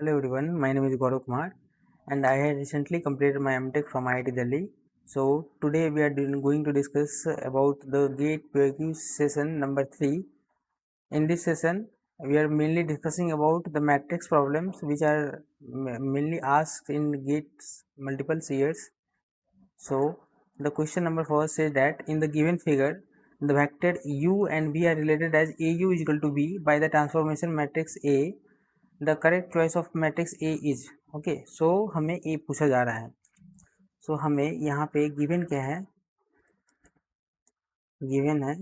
Hello everyone, my name is Gaurav Kumar and I had recently completed my MTech from IIT Delhi. So today we are going to discuss about the GATE POQ session number 3. In this session, we are mainly discussing about the matrix problems which are mainly asked in GATE's multiple years. So the question number 4 says that in the given figure, the vector u and v are related as AU is equal to b by the transformation matrix A. The correct choice of matrix A is okay. So हमें A पूछा जा रहा है। सो हमें यहाँ पे given क्या है, गिवन है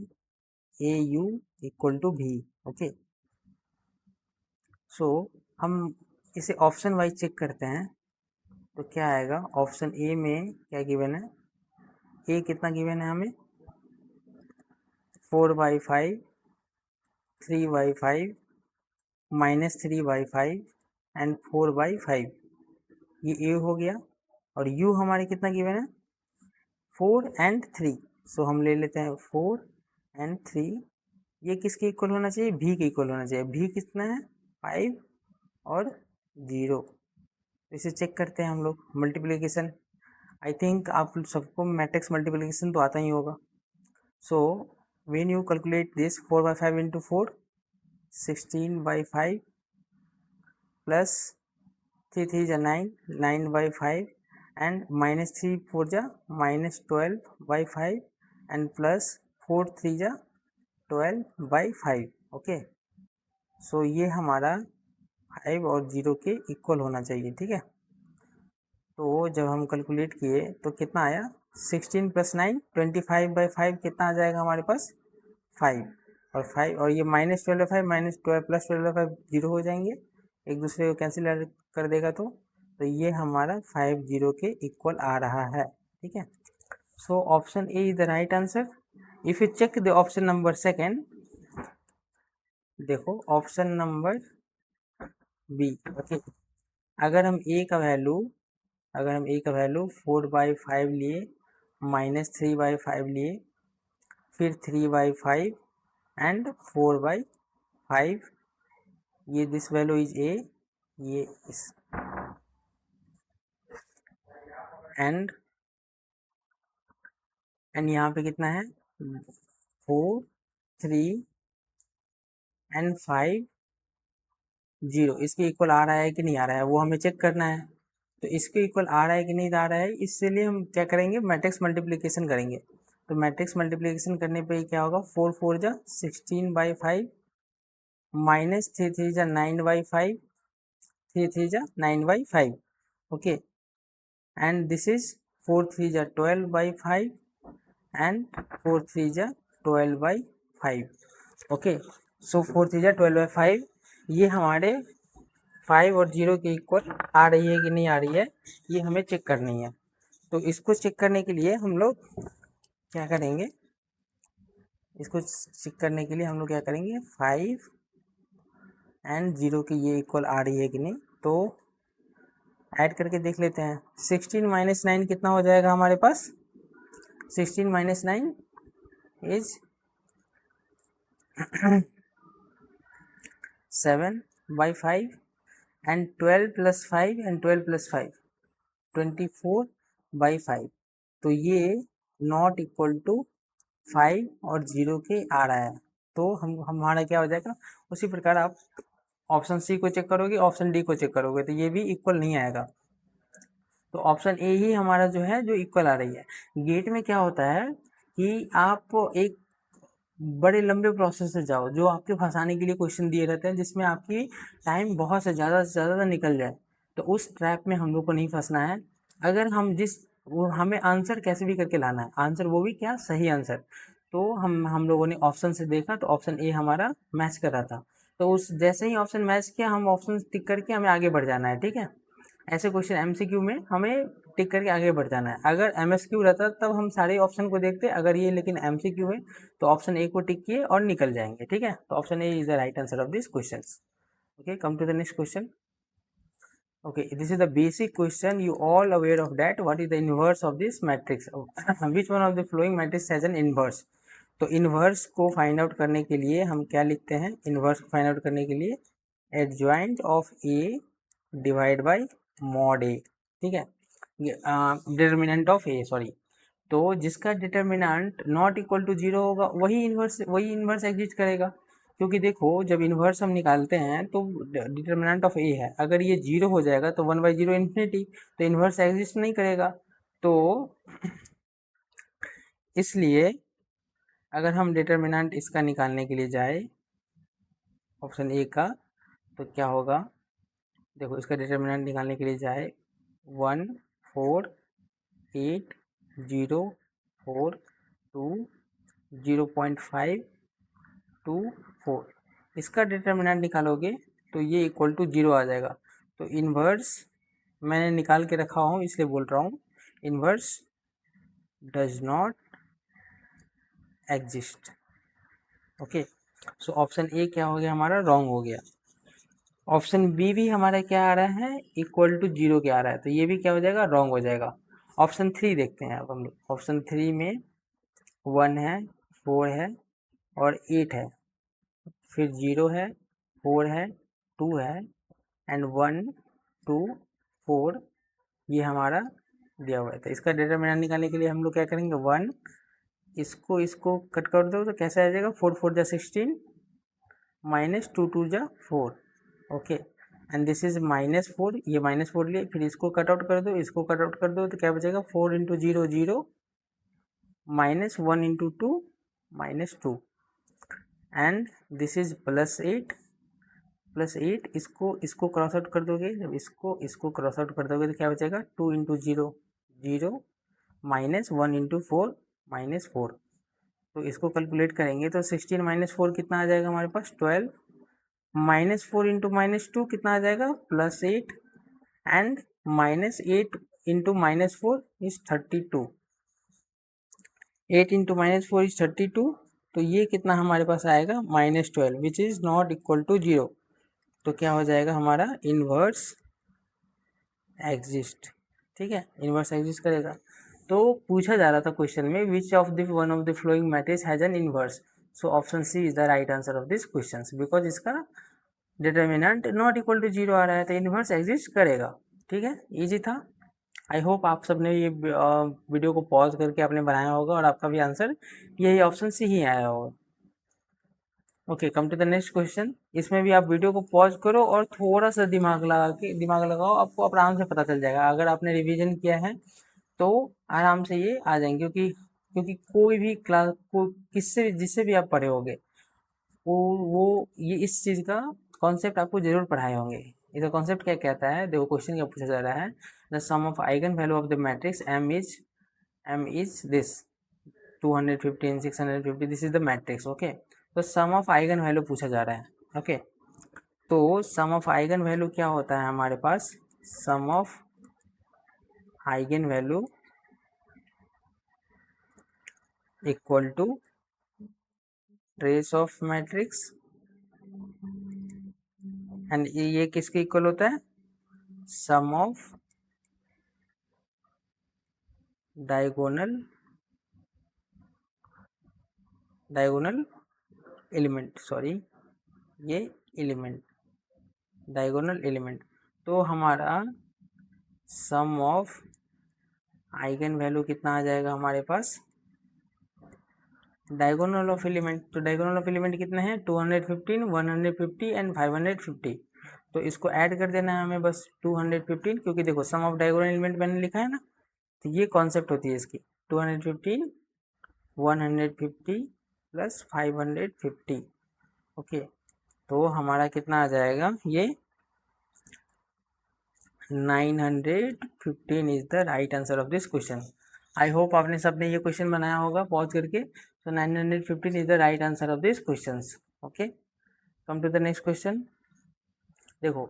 ए यू इक्वल टू भी। ओके, सो हम इसे ऑप्शन वाइज चेक करते हैं तो क्या आएगा। ऑप्शन ए में क्या गिवन है, ए कितना गिवन है हमें 4/5, 3/5, -3/5 एंड 4/5, ये ए हो गया। और यू हमारे कितना गिवन है 4 एंड 3। सो हम ले लेते हैं 4 एंड 3। ये किसके इक्वल होना चाहिए, भी के इक्वल होना चाहिए। भी कितना है 5 और 0। इसे चेक करते हैं हम लोग मल्टीप्लिकेशन। आई थिंक आप सबको मैट्रिक्स मल्टीप्लिकेशन तो आता ही होगा। So when you calculate this 4/5 into 4 16/5 plus 3 3 जा 9 9/5 एंड -3 4 जा -12/5 एंड प्लस 4 3 जा 12/5। ओके, सो ये हमारा 5 और 0 के इक्वल होना चाहिए। ठीक है, तो जब हम कैलकुलेट किए तो कितना आया 16 + 9 25/5 कितना आ जाएगा हमारे पास 5 और 5 और ये -12/5 -12 + 12/5 0 हो जाएंगे, एक दूसरे को कैंसिल कर देगा। तो ये हमारा 5 0 के इक्वल आ रहा है। ठीक है, so option A is the right answer. If you check the option number second, देखो ऑप्शन नंबर बी। ओके, अगर हम ए का वैल्यू 4/5 लिए, -3/5 लिए, फिर 3/5 एंड 4/5, ये दिस वैल्यू इज ए, ये इस एंड यहाँ पे कितना है 4 3 एंड 5 0, इसके इक्वल आ रहा है कि नहीं आ रहा है वो हमें चेक करना है। तो इसके इक्वल आ रहा है कि नहीं आ रहा है, इसलिए हम क्या करेंगे मैट्रिक्स मल्टीप्लिकेशन करेंगे। तो मैट्रिक्स मल्टीप्लिकेशन करने पे क्या होगा 4 4 जा 16/5 -3 3 जा 9/5, 3 3 जा 9/5। ओके, एंड दिस इज 4 3 जा 12/5 एंड 4 3 जा 12/5। ओके, सो 4 3 जा 12/5, ये हमारे 5 और 0 के इक्वल आ रही है कि नहीं आ रही है, ये हमें चेक करनी है। तो इसको चेक करने के लिए हम लोग क्या करेंगे, इसको चेक करने के लिए हम लोग क्या करेंगे 5 एंड 0 के ये इक्वल आ रही है कि नहीं, तो ऐड करके देख लेते हैं। 16 - 9 कितना हो जाएगा हमारे पास, 16 - 9 इज 7/5 एंड 12 + 5 एंड 12 + 5 24/5। तो ये नॉट इक्वल टू 5 और 0 के आ रहा है। तो हमारा क्या हो जाएगा, उसी प्रकार आप ऑप्शन सी को चेक करोगे, ऑप्शन डी को चेक करोगे तो ये भी इक्वल नहीं आएगा। तो ऑप्शन ए ही हमारा जो है जो इक्वल आ रही है। गेट में क्या होता है कि आप एक बड़े लंबे प्रोसेस से जाओ, जो आपके फंसाने के लिए क्वेश्चन दिए रहते हैं जिसमें आपकी टाइम बहुत से ज़्यादा निकल जाए, तो उस ट्रैप में हम लोग को नहीं फंसना है। अगर हम वो हमें आंसर कैसे भी करके लाना है, आंसर वो भी क्या सही आंसर। तो हम लोगों ने ऑप्शन से देखा तो ऑप्शन ए हमारा मैच कर रहा था, तो उस जैसे ही ऑप्शन मैच किया हम ऑप्शन टिक करके हमें आगे बढ़ जाना है। ठीक है, ऐसे क्वेश्चन एमसीक्यू में हमें टिक करके आगे बढ़ जाना है। अगर एमएसक्यू रहता तब हम सारे ऑप्शन को देखते, अगर ये लेकिन एमसीक्यू है तो ऑप्शन ए को टिक किए और निकल जाएंगे। ठीक है, तो option A is the right answer of this question. Okay, come to the next question. Okay, this is the basic question. You all aware of that. What is the inverse of this matrix? Which one of the following matrix has an inverse? तो inverse को find out करने के लिए हम क्या लिखते हैं, inverse को फाइंड आउट करने के लिए adjoint of A divide by mod A, ठीक है, डिटर्मिनेंट ऑफ ए, सॉरी। तो जिसका determinant not equal to zero होगा वही इन्वर्स एग्जिस्ट करेगा, क्योंकि देखो जब इन्वर्स हम निकालते हैं तो डिटर्मिनेंट ऑफ ए है, अगर ये जीरो हो जाएगा तो 1/0 इन्फिनिटी, तो इन्वर्स एग्जिस्ट नहीं करेगा। तो इसलिए अगर हम डिटर्मिनेंट इसका निकालने के लिए जाए ऑप्शन ए का, तो क्या होगा, देखो इसका डिटर्मिनेंट निकालने के लिए जाए 1 4 8 0 4 2 0.5 2 4, इसका डिटर्मिनेंट निकालोगे तो ये इक्वल टू जीरो आ जाएगा। तो इन्वर्स मैंने निकाल के रखा हूँ इसलिए बोल रहा हूँ, inverse does not exist. Okay, so option ए क्या हो गया हमारा, रॉन्ग हो गया। ऑप्शन बी भी हमारा क्या आ रहा है, इक्वल टू जीरो क्या आ रहा है, तो ये भी क्या हो जाएगा, रॉन्ग हो जाएगा। ऑप्शन थ्री देखते हैं अब हम लोग। ऑप्शन थ्री में 1 है, 4 है और 8 है, फिर 0 है, 4 है, 2 है एंड 1 2 4, ये हमारा दिया हुआ है। तो इसका डिटरमिनेंट निकालने के लिए हम लोग क्या करेंगे, 1, इसको कट कर दो तो कैसे आ जाएगा, 4 4 जा 16 माइनस 2 2 जा 4, ओके, एंड दिस इज -4, ये -4 लिए, फिर इसको कट आउट कर दो, इसको कट आउट कर दो तो क्या बचेगा, 4 into 0 0 -1 into 2 -2 and this is +8 इसको क्रॉस आउट कर दोगे, जब इसको क्रॉस आउट कर दोगे तो क्या बचेगा, 2 इंटू 0 0 -1 इंटू 4 -4, तो इसको कैलकुलेट करेंगे तो 16 - 4 कितना आ जाएगा हमारे पास, 12, -4 इंटू -2 कितना आ जाएगा, +8 and -8 into -4 is 32, 8 into -4 is 32, तो ये कितना हमारे पास आएगा, -12 which is not equal to zero. तो क्या हो जाएगा हमारा, इन्वर्स एग्जिस्ट, ठीक है, इन्वर्स एग्जिस्ट करेगा। तो पूछा जा रहा था क्वेश्चन में, which of the one of the flowing matrix has an inverse, so option C is the right answer of this question, because इसका determinant not equal to zero आ रहा है तो इन्वर्स एग्जिस्ट करेगा। ठीक है, इजी था। आई होप आप सबने ये वीडियो को पॉज करके आपने बनाया होगा और आपका भी आंसर यही ऑप्शन सी ही आया होगा। Okay, come to the next question. इसमें भी आप वीडियो को पॉज करो और थोड़ा सा दिमाग लगाओ, आपको आराम से पता चल जाएगा। अगर आपने रिवीजन किया है तो आराम से ये आ जाएंगे, क्योंकि कोई भी क्लास को किससे जिससे भी आप पढ़े होंगे वो ये इस चीज़ का कॉन्सेप्ट आपको जरूर पढ़ाए होंगे। इसका कॉन्सेप्ट क्या कहता है, देखो क्वेश्चन क्या पूछा जा रहा है, the sum of eigen value of the matrix M is this 215 650, this is the matrix. Okay, तो सम ऑफ आइगन वैल्यू पूछा जा रहा है। ओके, तो सम ऑफ आइगन वैल्यू क्या होता है हमारे पास, sum of eigen value equal to trace of matrix, and ये किसके इक्वल होता है, sum of diagonal element, sorry ये एलिमेंट डायगोनल एलिमेंट। तो हमारा सम ऑफ आइगन वैल्यू कितना आ जाएगा हमारे पास, डायगोनल ऑफ एलिमेंट। तो डायगोनल ऑफ एलिमेंट कितने हैं, 215 150 एंड 550। तो इसको ऐड कर देना है हमें बस 215, क्योंकि देखो सम ऑफ डायगोनल एलिमेंट मैंने लिखा है ना, तो ये कॉन्सेप्ट होती है इसकी, 215 150 प्लस 550। ओके, तो हमारा कितना आ जाएगा, ये 915 is the right answer of this question. I hope आपने सबने ये क्वेश्चन बनाया होगा पॉज करके। तो 915 is the right answer of this question. Okay, come to the next question. देखो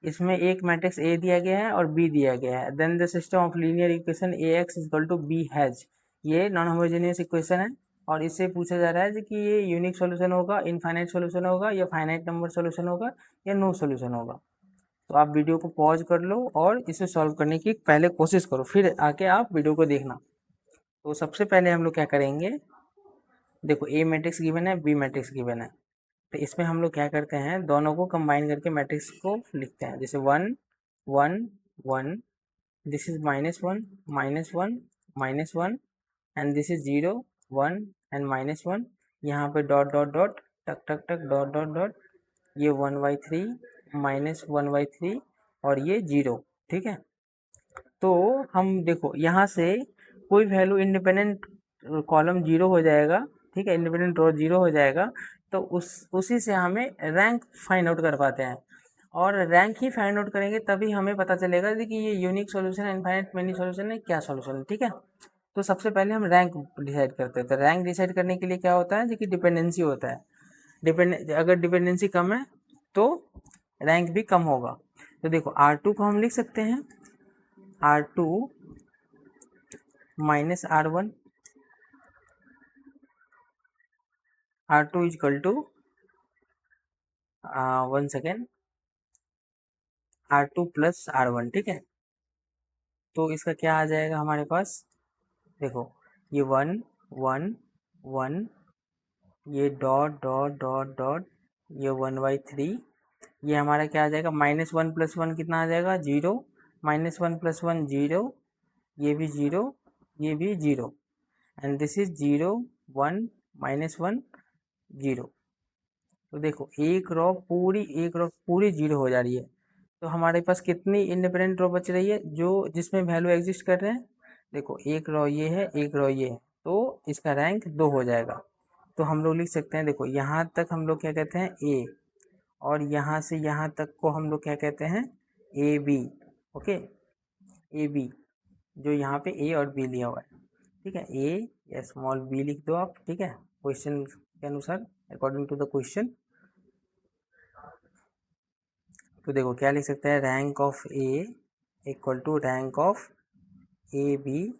इसमें एक मैट्रिक्स ए दिया गया है और बी दिया गया है, then the system of linear equation A X equal to B has, ये नॉन होमोजेनियस इक्वेशन है और इससे पूछा जा रहा है कि ये यूनिक सॉल्यूशन होगा, इनफाइनाइट सॉल्यूशन होगा या फाइनाइट नंबर सॉल्यूशन होगा या नो सॉल्यूशन होगा। तो आप वीडियो को पॉज कर लो और इसे सॉल्व करने की पहले कोशिश करो, फिर आके आप वीडियो को देखना। तो सबसे पहले हम लोग क्या करेंगे, देखो ए मैट्रिक्स गिवन है, बी मैट्रिक्स गिवन है, तो इसमें हम लोग क्या करते हैं, दोनों को कंबाइन करके मैट्रिक्स को लिखते हैं। जैसे 1 1 1, this is -1 -1 -1, and this is 0 1 and -1, यहाँ पे डॉट डॉट डॉट टक टक टक डॉट डॉट डॉट, ये 1/3 -1/3 और ये 0। ठीक है, तो हम देखो यहाँ से कोई वैल्यू इंडिपेंडेंट कॉलम 0 हो जाएगा। ठीक है, इंडिपेंडेंट रो 0 हो जाएगा, तो उसी से हमें रैंक फाइंड आउट कर पाते हैं, और रैंक ही फाइंड आउट करेंगे तभी हमें पता चलेगा कि ये यूनिक सॉल्यूशन है, इनफाइनाइट मेनी सॉल्यूशन है, क्या सॉल्यूशन है। ठीक है, तो सबसे पहले हम रैंक डिसाइड करते हैं। तो रैंक डिसाइड करने के लिए क्या होता है कि डिपेंडेंसी होता है। अगर डिपेंडेंसी कम है तो रैंक भी कम होगा। तो देखो R2 को हम लिख सकते हैं R2 minus R1, R2 equal to 1 second R2 plus R1। ठीक है, तो इसका क्या आ जाएगा हमारे पास, देखो ये 1 1 1, ये डॉट डॉट डॉट डॉट, ये 1/3, ये हमारा क्या आ जाएगा -1 + 1 कितना आ जाएगा 0, -1 + 1 0, ये भी 0, ये भी 0, एंड दिस इज 0 1 -1 0। तो देखो एक रो पूरी 0 हो जा रही है। तो हमारे पास कितनी इंडिपेंडेंट रो बच रही है जो जिसमें वैल्यू एग्जिस्ट कर रहे हैं। देखो एक रो ये है, एक रो ये है, तो इसका रैंक 2 हो जाएगा। तो हम लोग लिख सकते हैं, देखो यहाँ तक हम लोग क्या कहते हैं ए, और यहाँ से यहाँ तक को हम लोग क्या कहते हैं A B. Okay, A B, जो यहाँ पे ए और बी लिया हुआ है। ठीक है, ए या स्मॉल बी लिख दो आप। ठीक है, क्वेश्चन के अनुसार, अकॉर्डिंग टू द क्वेश्चन। तो देखो क्या लिख सकते हैं, rank of A equal to rank of A B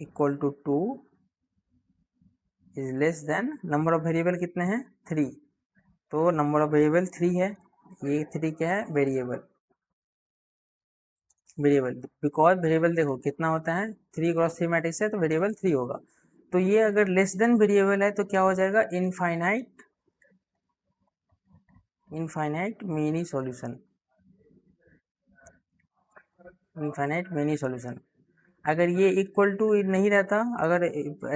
equal to 2 is less than number of variable कितने हैं 3। तो नंबर ऑफ वेरिएबल 3 है, ये 3 क्या है वेरिएबल बिकॉज वेरिएबल देखो कितना होता है 3x3 मैट्रिक्स है, तो वेरिएबल 3 होगा। तो ये अगर लेस देन वेरिएबल है तो क्या हो जाएगा infinite many solution, infinite many solution. अगर ये इक्वल टू नहीं रहता, अगर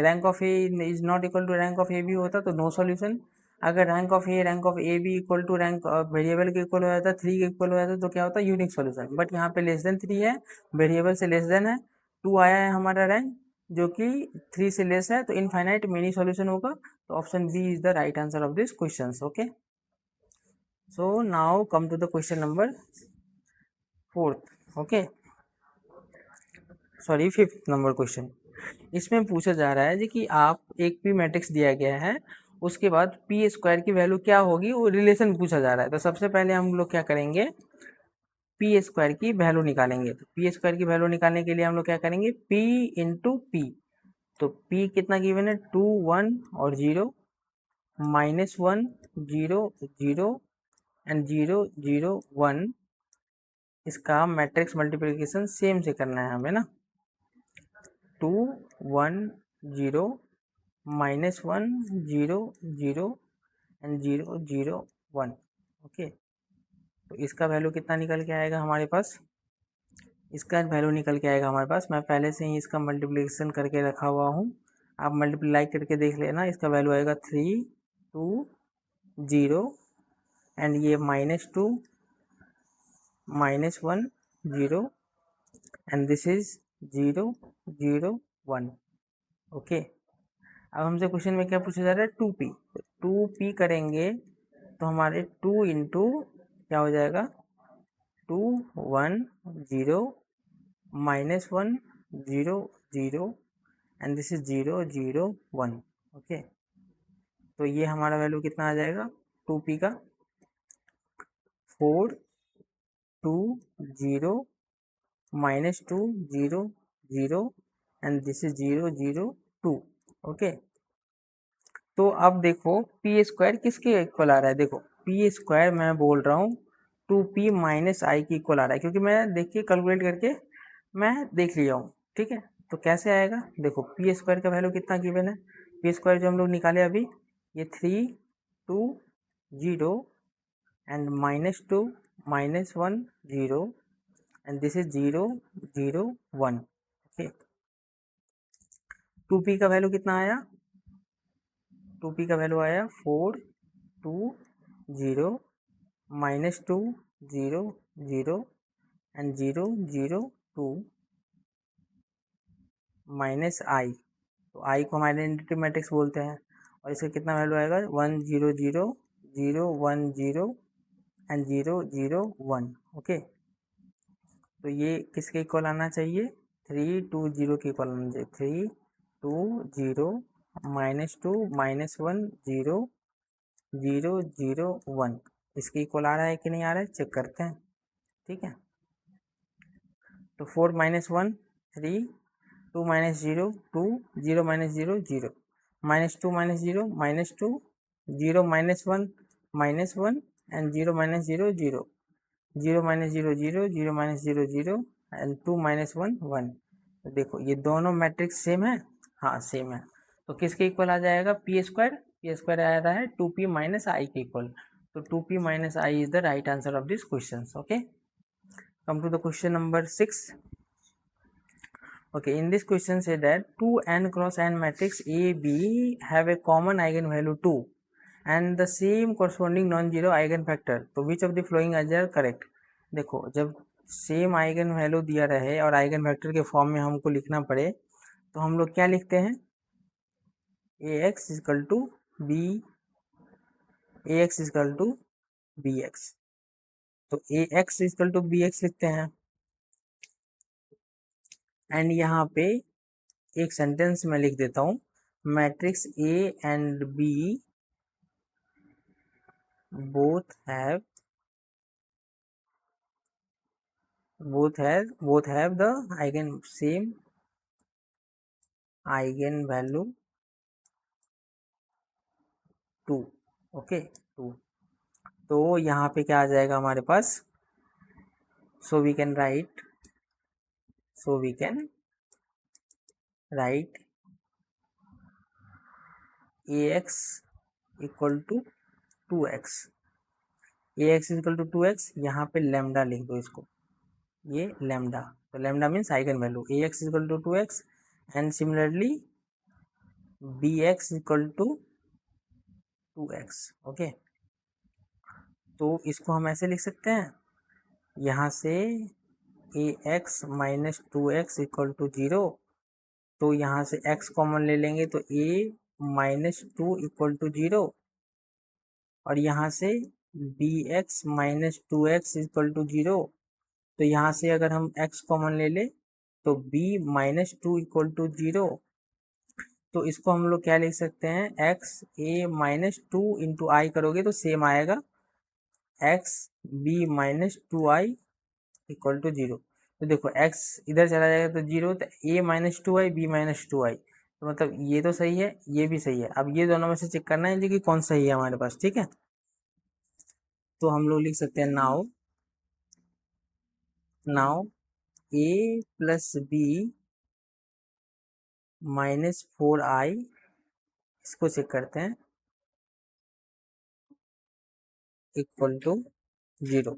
rank of A is not equal to rank of A B होता तो नो सॉल्यूशन। अगर rank of A B equal to rank variable के इक्वल हो जाता, 3 के इक्वल हो जाता, तो क्या होता यूनिक सॉल्यूशन। बट यहाँ पे लेस देन 3 है, वेरिएबल से लेस देन है, 2 आया है हमारा रैंक जो कि 3 से लेस है, तो इनफाइनाइट मेनी सॉल्यूशन होगा। तो option B is the right answer of this question. Okay, so now come to the question number 4th। Okay, sorry 5th number question. इसमें पूछा जा रहा है जी कि आप एक पी मैट्रिक्स दिया गया है, उसके बाद पी स्क्वायर की वैल्यू क्या होगी, वो रिलेशन पूछा जा रहा है। तो सबसे पहले हम लोग क्या करेंगे, पी स्क्वायर की वैल्यू निकालेंगे। तो पी स्क्वायर की वैल्यू निकालने के लिए हम लोग क्या करेंगे, पी इंटू पी। तो पी कितना गिवन है 2 1 और 0, -1 0 0 एंड 0 0 1। इसका मैट्रिक्स मल्टीप्लिकेशन सेम से करना है हमें ना, 2 1 0 -1 0 0 एंड 0 0 1। ओके, तो इसका वैल्यू कितना निकल के आएगा हमारे पास, इसका वैल्यू निकल के आएगा हमारे पास, मैं पहले से ही इसका मल्टीप्लिकेशन करके रखा हुआ हूँ, आप मल्टीप्लाई करके देख लेना। इसका वैल्यू आएगा 3 2 0 एंड ये -2 -1 0 एंड दिस इज 0 0 1। ओके, अब हमसे क्वेश्चन में क्या पूछा जा रहा है 2p। तो 2p करेंगे तो हमारे 2 इंटू क्या हो जाएगा 2 1 0 -1 0 0 एंड दिस इज 0 0 1। ओके, तो ये हमारा वैल्यू कितना आ जाएगा 2p का 4 2 0 -2 0 0 एंड दिस इज 0 0 2। ओके, तो अब देखो पी स्क्वायर किसके इक्वल आ रहा है, देखो पी स्क्वायर मैं बोल रहा हूँ 2p - i के इक्वल आ रहा है, क्योंकि मैं देखिए कैलकुलेट करके मैं देख लिया हूँ। ठीक है, तो कैसे आएगा, देखो पी स्क्वायर का वैल्यू कितना गिवन है, पी स्क्वायर जो हम लोग निकाले अभी, ये 3 2 0 and -2 -1 0 and this is 0 0 1. Okay, 2p का वैल्यू कितना आया? 2p का वैल्यू आया 4 2 0 -2 0 0 and 0 0 2 माइनस आई. तो आई को हम आइडेंटिटी मैट्रिक्स बोलते हैं और इसका कितना वैल्यू आएगा? 1 0 0 0 1 0 एंड 0 0 1. ओके, तो ये किसके इक्वल आना चाहिए? 3 2 0 के इक्वल आना चाहिए. 3 2 0 -2 -1 0 0 0 1 इसके इक्वल आ रहा है कि नहीं आ रहा है? चेक करते हैं. ठीक है, तो 4 -1 3 2 -0 2 0 -0 0 -2 -0 -2 0 -1 -1 and 0 -0 0 0 -0 0 0 -0 0 एंड 2 -1 1. तो देखो ये दोनों मैट्रिक्स सेम है. हाँ सेम है. तो किसके इक्वल आ जाएगा? पी स्क्वायर आ रहा है 2p माइनस आई के इक्वल. तो 2p minus I is the right answer of this question. Okay, come to the question number 6. Okay, in this question say that 2n cross n matrix A B have a common eigenvalue 2 and the same corresponding non-zero eigenfactor. तो which of the following are correct? देखो, जब same eigen value दिया रहे और eigen vector के form में हमको लिखना पड़े तो हम लोग क्या लिखते हैं? ax equal to B X. तो ax equal to B X लिखते हैं एंड यहाँ पे एक सेंटेंस में लिख देता हूँ, matrix A and B both have the same eigenvalue 2. Okay, 2. तो यहाँ पे क्या आ जाएगा हमारे पास? So we can write ax equal to 2x. ax equal to 2x. यहाँ पे लेमडा लिख दो इसको, ये लेमडा. तो lambda means eigen value. ax equal to 2x and similarly bx equal to 2x. ओके, तो इसको हम ऐसे लिख सकते हैं, यहाँ से ax minus 2x equal to 0. तो यहाँ से x कॉमन ले लेंगे तो a माइनस 2 इक्वल टू 0 और यहाँ से bx minus 2x equal to 0. तो यहाँ से अगर हम x कॉमन ले ले तो b माइनस 2 इक्वल टू 0. तो इसको हम लोग क्या लिख सकते हैं? x a minus 2 into I करोगे तो सेम आएगा x b minus 2i equal to 0. तो देखो x इधर चला जाएगा तो 0, तो a minus 2i b minus 2i. तो मतलब ये तो सही है, ये भी सही है. अब ये दोनों में से चेक करना है जी कि कौन सही है हमारे पास. ठीक है, तो हम लोग लिख सकते हैं now a plus B minus 4i, इसको चेक करते हैं, इक्वल टू 0.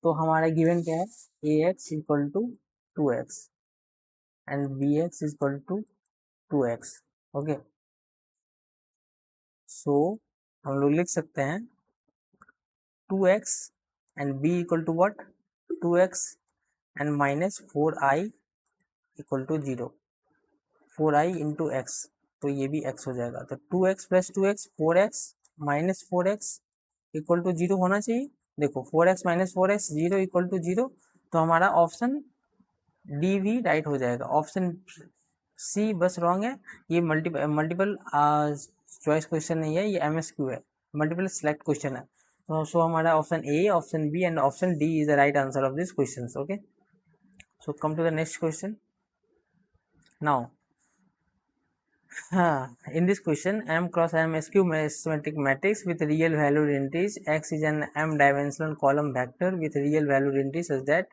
तो हमारा गिवन क्या है? ax equal to 2x and bx equal to 2x. Okay, so हम लोग लिख सकते हैं 2x and b equal to what? 2x and minus 4i equal to 0. 4i into X, तो ये भी x हो जाएगा. तो 2x plus 2x 4x minus 4x equal to 0 होना चाहिए. देखो 4x minus 4x 0 equal to 0. तो हमारा ऑप्शन डी भी राइट हो जाएगा. ऑप्शन सी बस रॉन्ग है. ये मल्टीपल चॉइस क्वेश्चन नहीं है, ये MSQ है, मल्टीपल सेलेक्ट क्वेश्चन है. सो हमारा option A, option B and option D is the right answer of this question. Okay, so come to the next question now. In this question, M cross M is symmetric matrix with real valued entries. X is an M-dimensional column vector with real valued entries such that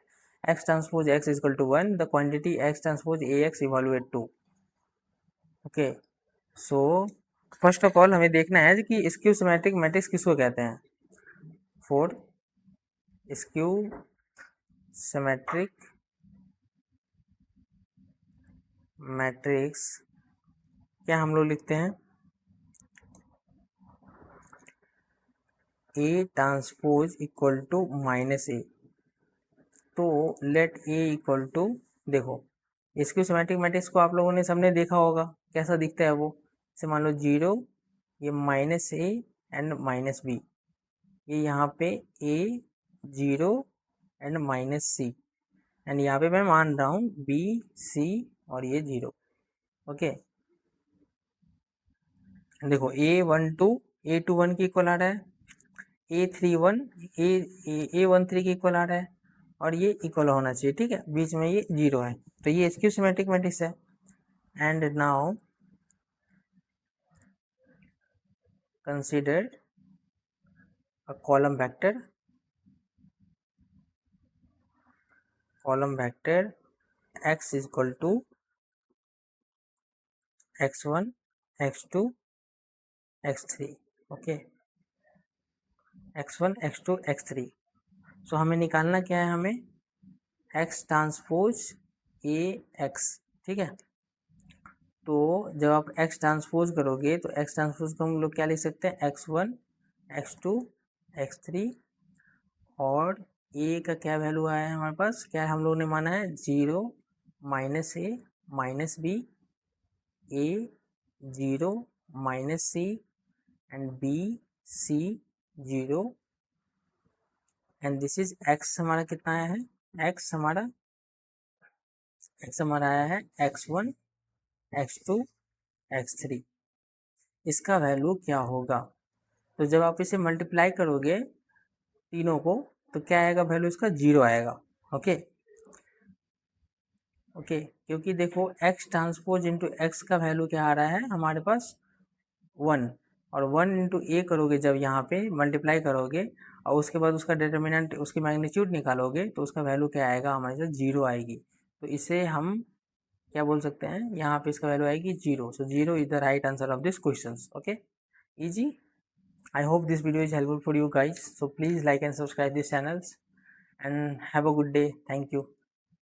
X transpose X is equal to 1. The quantity X transpose AX evaluate to. Okay, so first of all हमें देखना है कि skew symmetric matrix किसको कहते हैं. For skew symmetric matrix क्या हम लोग लिखते हैं, A transpose equal to minus A. तो लेट ए इक्वल टू, देखो स्क्यू सिमेट्रिक मैट्रिक्स को आप लोगों ने सबने देखा होगा कैसा दिखता है वो। जैसे मान लो 0, ये minus A and minus B, ये यहाँ पे A 0 and minus C, and यहाँ पे मैं मान रहा हूँ बी सी और ये 0। ओके, देखो A12 के इक्वल आ रहा है, A31 A13 के इक्वल आ रहा है, और ये इक्वल होना चाहिए, ठीक है, बीच में ये 0 है, तो ये स्क्यू सिमेट्रिक मैट्रिक्स है। And now consider a column vector x is equal to x1 x2 x3। Okay, x1 x2 x3। सो हमें निकालना क्या है, हमें x ट्रांसपोज ए एक्स, ठीक है। तो जब आप x ट्रांसपोज करोगे तो x ट्रांसपोज को हम लोग क्या लिख सकते हैं, x1 x2 x3, और a का क्या वैल्यू आया है हमारे पास, क्या हम लोगों ने माना है 0 minus A minus B, A 0 minus C and B C 0, and this is x हमारा कितना आया है, x हमारा आया है x1 x2 x3। इसका वैल्यू क्या होगा, तो जब आप इसे मल्टीप्लाई करोगे तीनों को तो क्या आएगा, वैल्यू इसका 0 आएगा। ओके ओके, क्योंकि देखो x ट्रांसपोज इंटू एक्स का वैल्यू क्या आ रहा है हमारे पास 1, और 1 इंटू ए करोगे जब यहाँ पे मल्टीप्लाई करोगे और उसके बाद उसका डिटर्मिनेंट उसकी मैग्नीट्यूड निकालोगे तो उसका वैल्यू क्या आएगा, हमारे साथ 0 आएगी। तो इसे हम क्या बोल सकते हैं, यहाँ पे इसका वैल्यू आएगी 0। सो 0 is the right answer of this question. Okay, easy। I hope this video is helpful for you guys, so please like and subscribe these channels and have a good day. Thank you.